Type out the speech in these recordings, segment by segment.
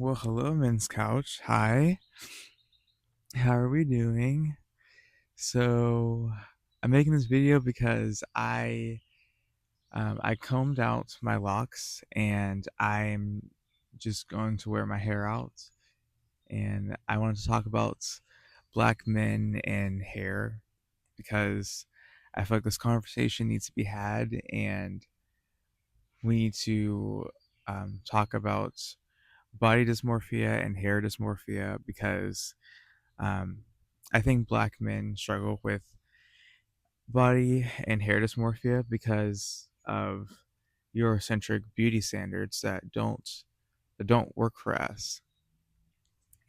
Well, hello, Men's Couch. Hi. How are we doing? So, I'm making this video because I combed out my locks and I'm just going to wear my hair out. And I wanted to talk about black men and hair because I feel like this conversation needs to be had, and we need to talk about body dysmorphia and hair dysmorphia because Um, I think black men struggle with body and hair dysmorphia because of Eurocentric beauty standards that don't work for us.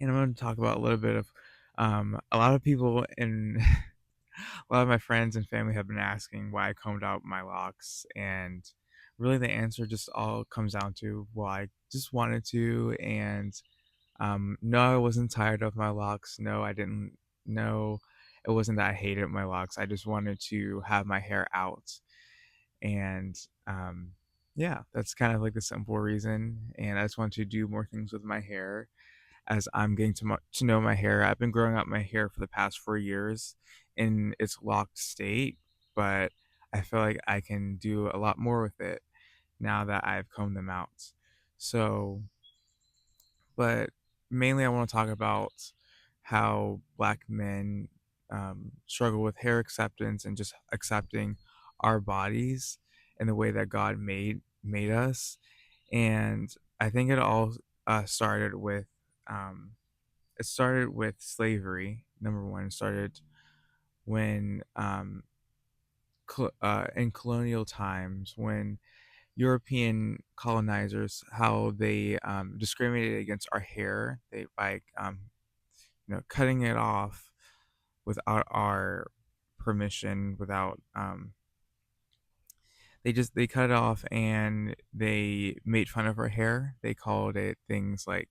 And I'm going to talk about a little bit of a lot of people in a lot of my friends and family have been asking why I combed out my locks, and really the answer just all comes down to, well, I just wanted to. And no, I wasn't tired of my locks. No, I didn't. No, it wasn't that I hated my locks. I just wanted to have my hair out. And yeah, that's kind of like the simple reason. And I just want to do more things with my hair as I'm getting to know my hair. I've been growing out my hair for the past 4 years in its locked state, but I feel like I can do a lot more with it now that I've combed them out. So, but mainly I want to talk about how black men struggle with hair acceptance and just accepting our bodies in the way that God made us. And I think it all started with slavery. Number one, it started when in colonial times, when European colonizers, how they discriminated against our hair, they by cutting it off without our permission, without they cut it off, and they made fun of our hair. They called it things like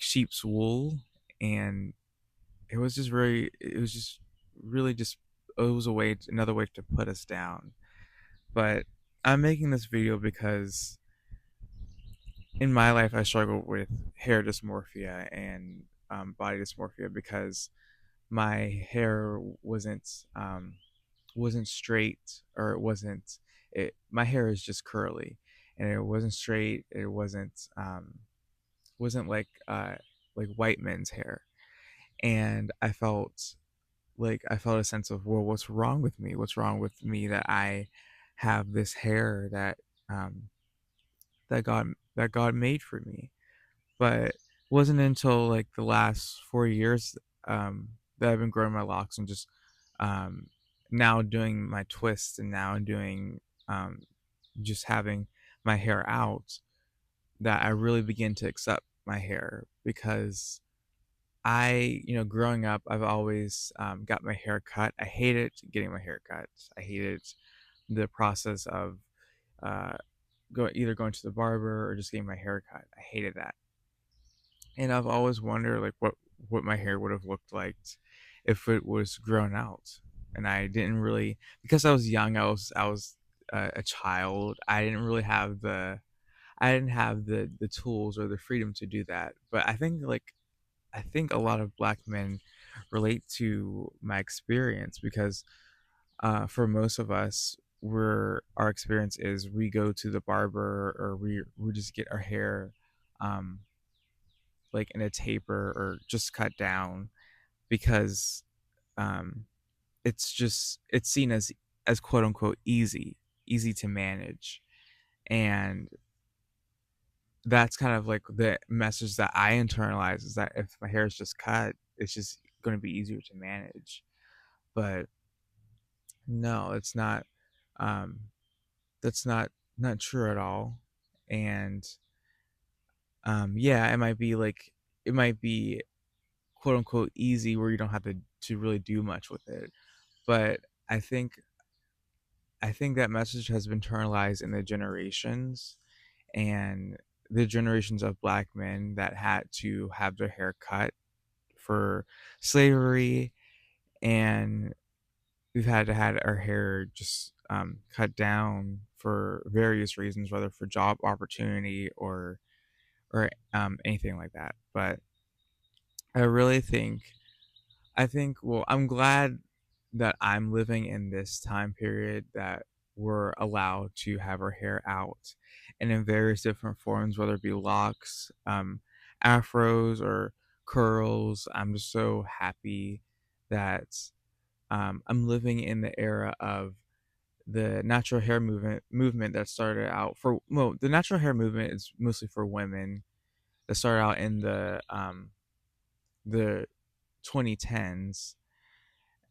sheep's wool, and it was just really just it was another way to put us down. But I'm making this video because in my life I struggle with hair dysmorphia and body dysmorphia because my hair wasn't straight, or it wasn't it my hair is just curly, and it wasn't straight. It wasn't like white men's hair. And I felt a sense of, well, what's wrong with me? What's wrong with me that I have this hair um that God made for me? But it wasn't until like the last 4 years that I've been growing my locks and just um, now doing my twists, and now doing um, just having my hair out, that I really begin to accept my hair. Because growing up, I've always got my hair cut. I hated getting my hair cut. I hated the process of uh, either going to the barber or just getting my hair cut. I hated that. And I've always wondered like what my hair would have looked like if it was grown out. And I didn't really, because I was young, I was a child. I didn't have the tools or the freedom to do that. But I think a lot of black men relate to my experience because for most of us, our experience is we go to the barber, or we just get our hair um, like in a taper or just cut down, because um, it's seen as quote unquote easy to manage. And that's kind of like the message that I internalize, is that if my hair is just cut, it's just going to be easier to manage. But no, it's not. Um, that's not true at all. And yeah, it might be quote unquote easy where you don't have to really do much with it. But I think I think that message has been internalized in the generations, and the generations of black men that had to have their hair cut for slavery, and we've had to had our hair just cut down for various reasons, whether for job opportunity or or anything like that. But I really think I think well, I'm glad that I'm living in this time period that we're allowed to have our hair out and in various different forms, whether it be locks, afros, or curls. I'm just so happy that I'm living in the era of the natural hair movement that started out for well, the natural hair movement is mostly for women that started out in the 2010s,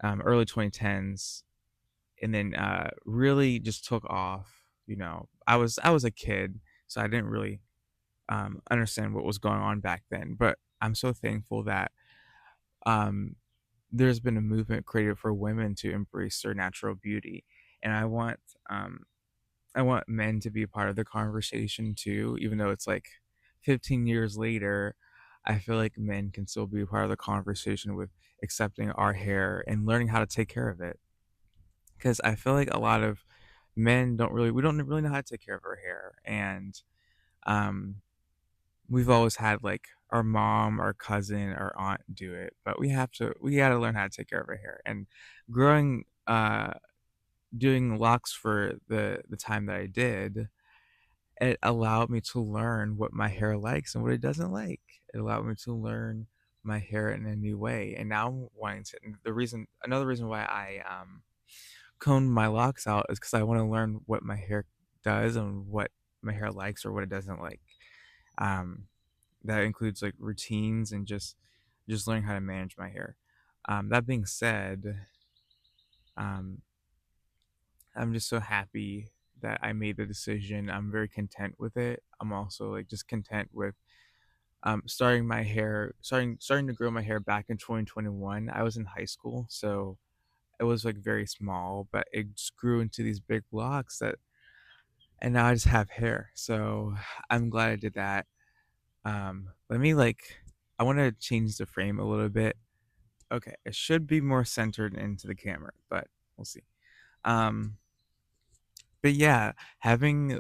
early 2010s, and then really just took off. I was a kid, so I didn't really understand what was going on back then. But I'm so thankful that um, there's been a movement created for women to embrace their natural beauty, and um, I want men to be a part of the conversation too, even though it's like 15 years later. I feel like men can still be a part of the conversation with accepting our hair and learning how to take care of it. Because I feel like a lot of men we don't really know how to take care of our hair. And um, we've always had like our mom, our cousin, our aunt do it, but we got to learn how to take care of our hair. And growing, doing locks for the time that I did, it allowed me to learn what my hair likes and what it doesn't like. It allowed me to learn my hair in a new way. And now I'm wanting to, and another reason why I comb my locks out is because I want to learn what my hair does and what my hair likes or what it doesn't like. Um, that includes like routines and just learning how to manage my hair. That being said, um, I'm just so happy that I made the decision. I'm very content with it. I'm also like just content with starting to grow my hair back in 2021. I was in high school, so it was like very small, but it just grew into these big blocks that and now I just have hair. So I'm glad I did that. Let me like I want to change the frame a little bit. Okay, it should be more centered into the camera, but we'll see. Um, but yeah, having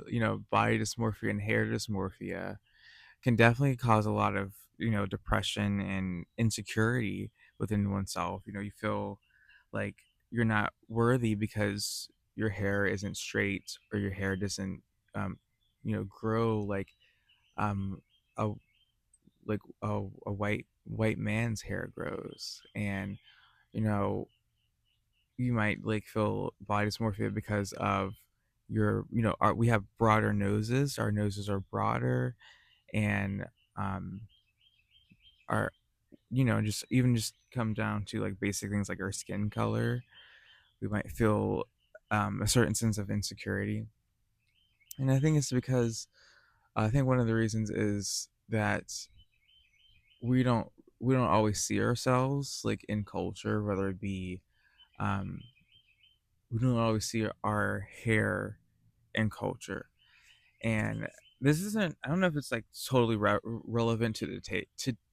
body dysmorphia and hair dysmorphia can definitely cause a lot of depression and insecurity within oneself. You feel like you're not worthy because your hair isn't straight or your hair doesn't um, grow um, a a white man's hair grows. And you know you might like feel body dysmorphia because of we have broader noses. Our noses are broader, and um our just come down to like basic things like our skin color. We might feel a certain sense of insecurity, and I think it's because I think one of the reasons is that we don't we don't always see ourselves like in culture, whether it be um we don't always see our hair in culture. And this isn't I don't know if it's like totally relevant to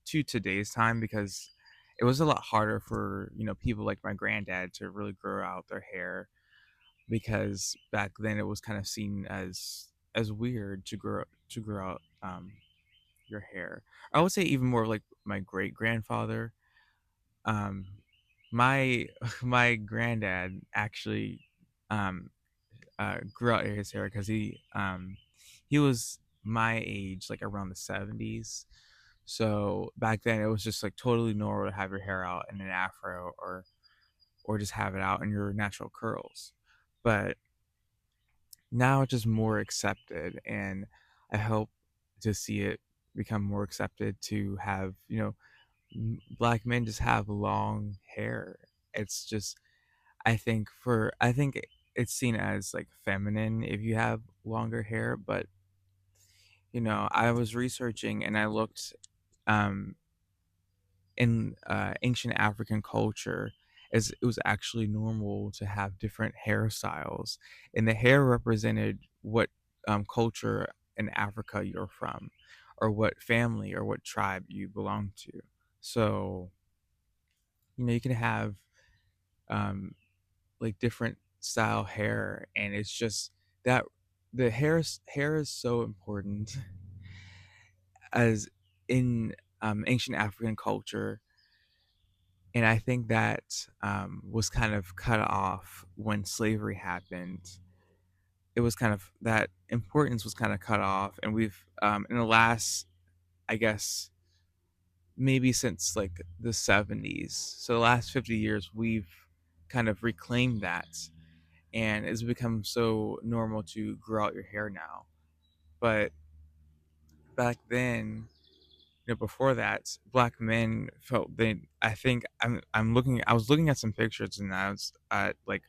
to today's time, because it was a lot harder for people like my granddad to really grow out their hair, because back then it was kind of seen as weird to grow out your hair. I would say even more like my great grandfather. um my my granddad actually um grew out his hair because he was my age, like around the 70s. So back then it was just like totally normal to have your hair out in an afro, or just have it out in your natural curls. But now it's just more accepted, and I hope to see it become more accepted to have black men just have long hair. It's just I think it's seen as like feminine if you have longer hair. But I was researching and I looked um in ancient African culture, as it was actually normal to have different hairstyles, and the hair represented what culture in Africa you're from, or what family or what tribe you belong to. So you can have um like different style hair, and it's just that hair is so important. as in ancient African culture, and I think that was kind of cut off when slavery happened. It was kind of that importance was kind of cut off, and we've in the last, I guess, maybe since like the 70s, so the last 50 years, we've kind of reclaimed that, and it's become so normal to grow out your hair now. But back then, before that, black men felt they. I think I'm looking. I was looking at some pictures, and I was at like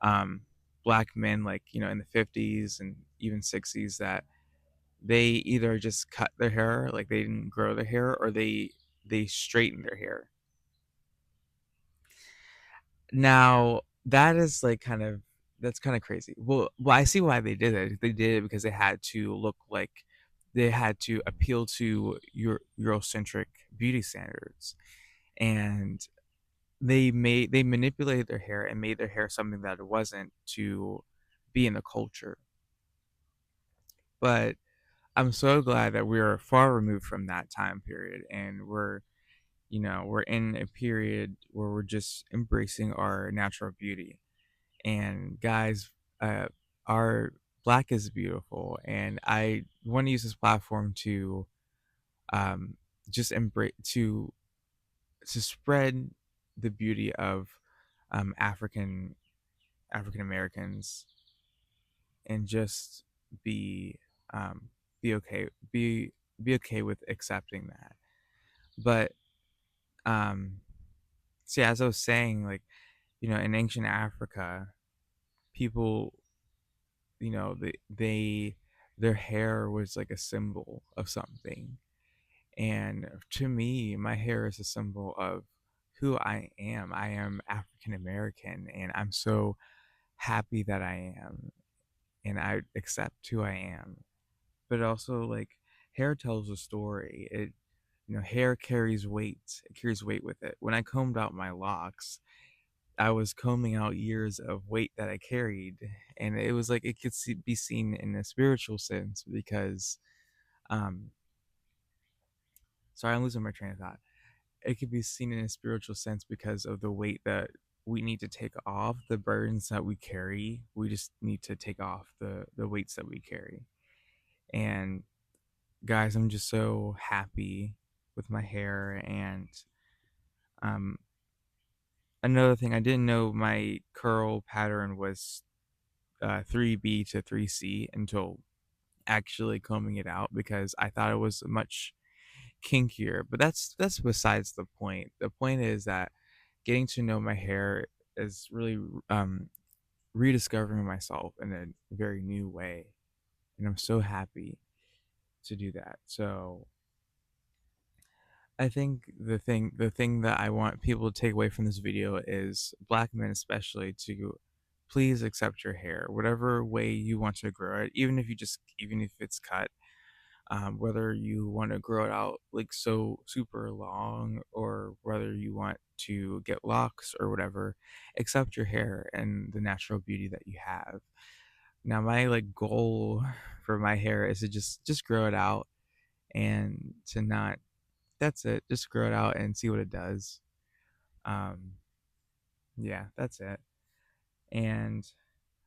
um, black men, like in the 50s and even 60s, that they either just cut their hair, like they didn't grow their hair, or they straightened their hair. Now that is like that's kind of crazy. Well, I see why they did it. They did it because they had to look like they had to appeal to Eurocentric beauty standards, and they manipulated their hair and made their hair something that it wasn't to be in the culture. But I'm so glad that we're far removed from that time period, and we're in a period where we're just embracing our natural beauty. And guys, uh, our black is beautiful, and I want to use this platform to um, just embrace to spread the beauty of African Americans, and just be um, be okay be okay with accepting that. But see, as I was saying, like in ancient Africa, people, they their hair was like a symbol of something, and to me, my hair is a symbol of who I am. I am African American, and I'm so happy that I am, and I accept who I am. But also, like, hair tells a story. Hair carries weight. It carries weight with it. When I combed out my locks, I was combing out years of weight that I carried, and it was like it could be seen in a spiritual sense because, um, sorry, I'm losing my train of thought. It could be seen in a spiritual sense because of the weight that we need to take off, the burdens that we carry. We just need to take off the weights that we carry. And guys, I'm just so happy with my hair. And um, another thing, I didn't know my curl pattern was 3B to 3C until actually combing it out, because I thought it was much kinkier. But that's besides the point. The point is that getting to know my hair is really um, rediscovering myself in a very new way, and I'm so happy to do that. So I think the thing that I want people to take away from this video is black men especially to please accept your hair, whatever way you want to grow it, even if it's cut, whether you want to grow it out like so super long, or whether you want to get locks or whatever, accept your hair and the natural beauty that you have. Now my like goal for my hair is to just grow it out, and to not that's it, just grow it out and see what it does. um yeah, that's it. And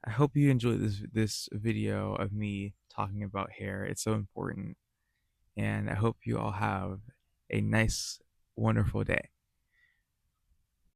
I hope you enjoyed this video of me talking about hair. It's so important, and I hope you all have a nice, wonderful day.